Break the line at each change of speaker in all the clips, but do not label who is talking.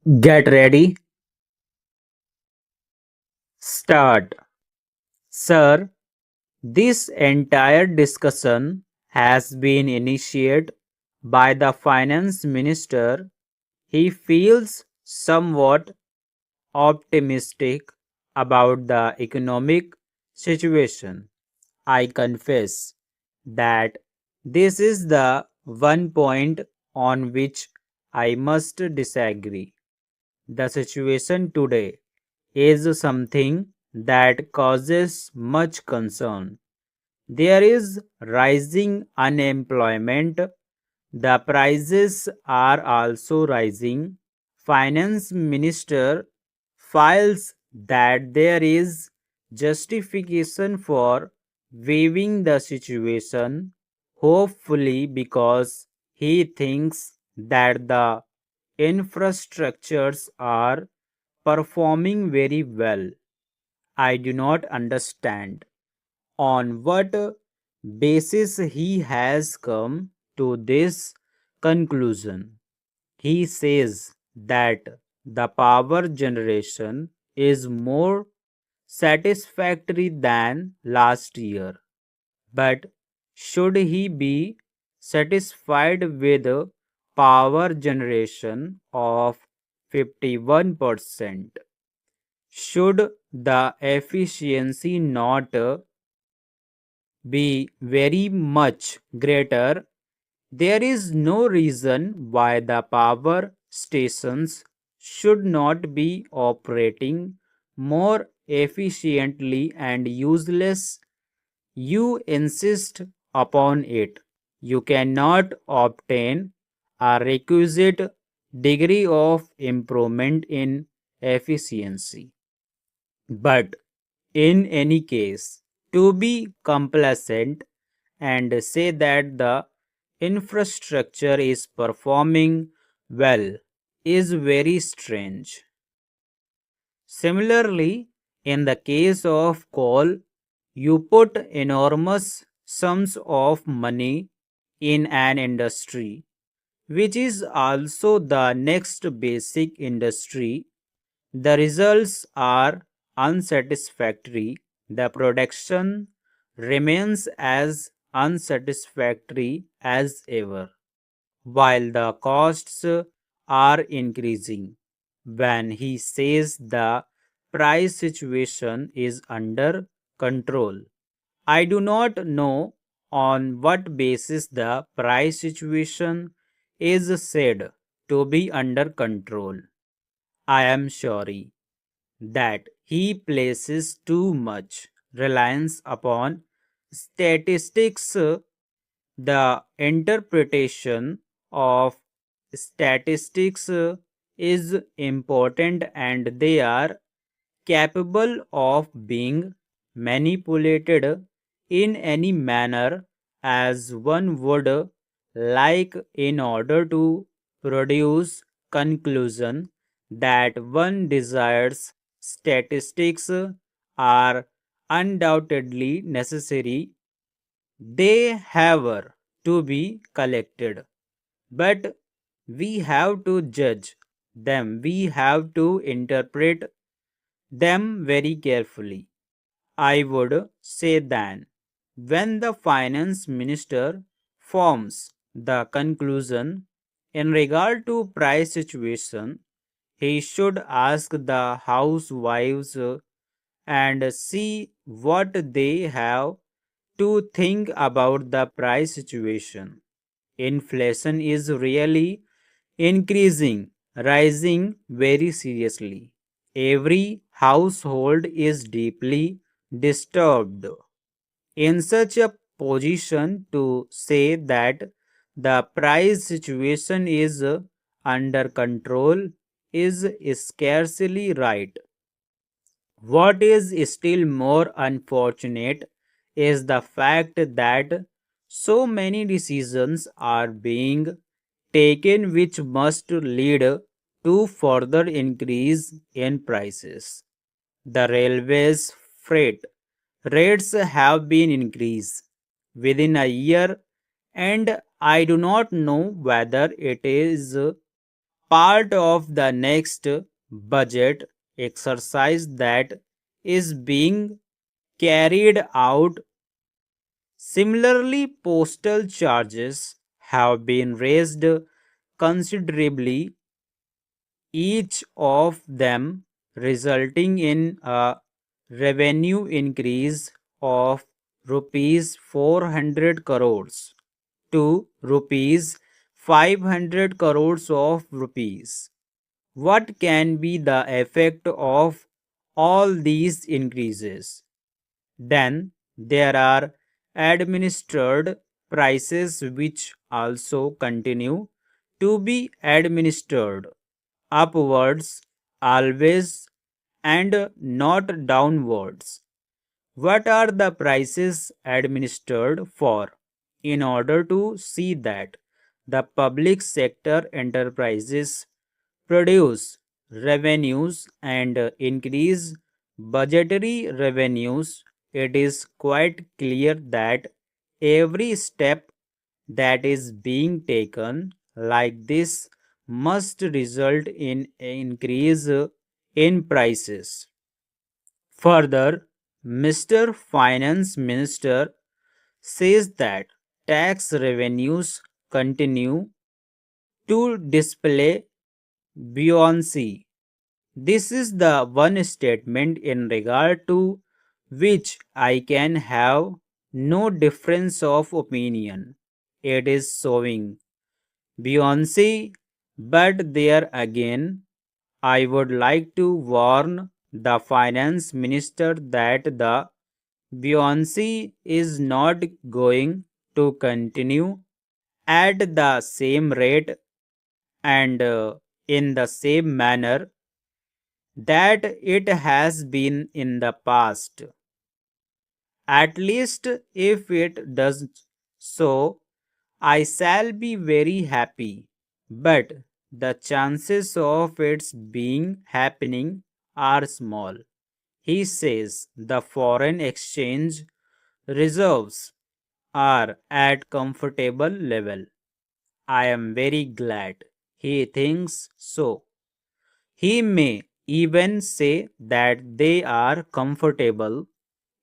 Get ready. Start. Sir, this entire discussion has been initiated by the finance minister. He feels somewhat optimistic about the economic situation. I confess that this is the one point on which I must disagree. The situation today is something that causes much concern. There is rising unemployment. The prices are also rising. Finance minister files that there is justification for waiving the situation, hopefully because he thinks that the infrastructures are performing very well. I do not understand on what basis he has come to this conclusion. He says that the power generation is more satisfactory than last year. But should he be satisfied with power generation of 51%? Should the efficiency not be very much greater? There is no reason why the power stations should not be operating more efficiently and useless. You insist upon it. You cannot obtain a requisite degree of improvement in efficiency. But in any case, to be complacent and say that the infrastructure is performing well is very strange. Similarly, in the case of coal, you put enormous sums of money in an industry, which is also the next basic industry. The results are unsatisfactory. The production remains as unsatisfactory as ever, while the costs are increasing. When he says the price situation is under control, I do not know on what basis the price situation is said to be under control. I am sorry that he places too much reliance upon statistics. The interpretation of statistics is important and they are capable of being manipulated in any manner as one would like in order to produce conclusion that one desires. Statistics are undoubtedly necessary. They have to be collected, but we have to judge them. We have to interpret them very carefully. I would say that when the finance minister forms the conclusion in regard to price situation, he should ask the housewives and see what they have to think about the price situation. Inflation is really increasing, rising very seriously. Every household is deeply disturbed. In such a position, to say that the price situation is under control is scarcely right. What is still more unfortunate is the fact that so many decisions are being taken which must lead to further increase in prices. The railways freight rates have been increased within a year, and I do not know whether it is part of the next budget exercise that is being carried out. Similarly, postal charges have been raised considerably, each of them resulting in a revenue increase of rupees 400 crores to rupees 500 crores of rupees. What can be the effect of all these increases? Then there are administered prices which also continue to be administered upwards always and not downwards. What are the prices administered for? In order to see that the public sector enterprises produce revenues and increase budgetary revenues, it is quite clear that every step that is being taken like this must result in an increase in prices. Further, Mr. Finance Minister says that tax revenues continue to display buoyancy. This is the one statement in regard to which I can have no difference of opinion. It is showing buoyancy, but there again, I would like to warn the finance minister that the buoyancy is not going to continue at the same rate and in the same manner that it has been in the past. At least if it does so, I shall be very happy. But the chances of its being happening are small. He says the foreign exchange reserves are at comfortable level. I am very glad he thinks so. He may even say that they are comfortable.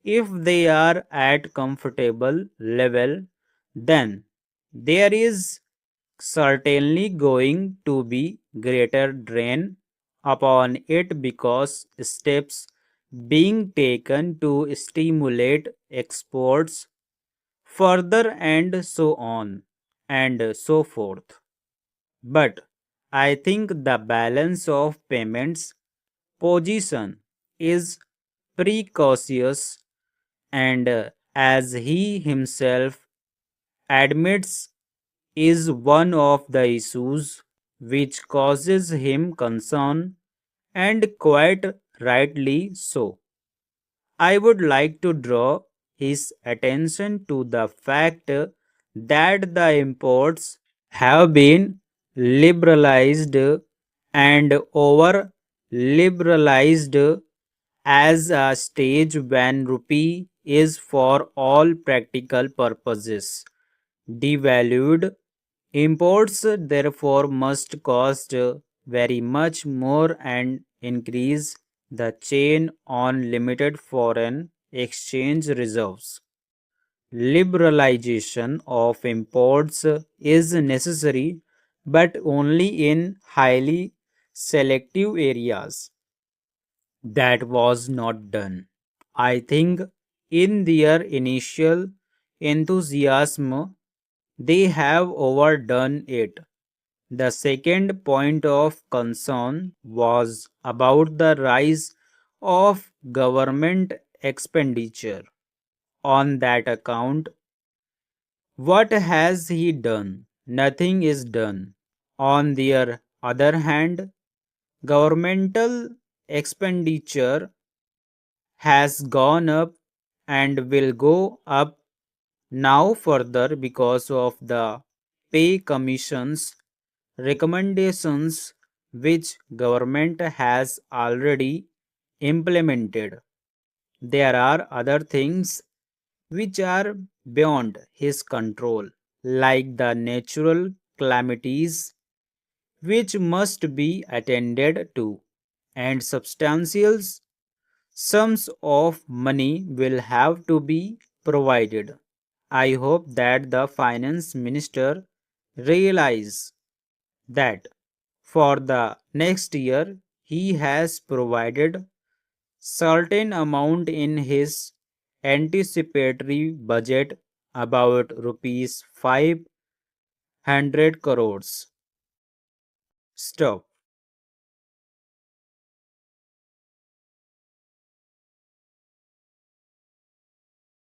If they are at comfortable level, then there is certainly going to be greater drain upon it because steps being taken to stimulate exports further and so on and so forth. But I think the balance of payments position is precocious and as he himself admits is one of the issues which causes him concern and quite rightly so. I would like to draw his attention to the fact that the imports have been liberalized and over liberalized as a stage when rupee is for all practical purposes devalued. Imports therefore must cost very much more and increase the chain on limited foreign exchange reserves. Liberalization of imports is necessary but only in highly selective areas. That was not done. I think in their initial enthusiasm they have overdone it. The second point of concern was about the rise of government expenditure. On that account, what has he done? Nothing is done. On the other hand, governmental expenditure has gone up and will go up now further because of the pay commissions recommendations which government has already implemented. There are other things which are beyond his control like the natural calamities which must be attended to, and substantial sums of money will have to be provided. I hope that the finance minister realizes that for the next year he has provided certain amount in his anticipatory budget, about rupees 500 crores. Stop.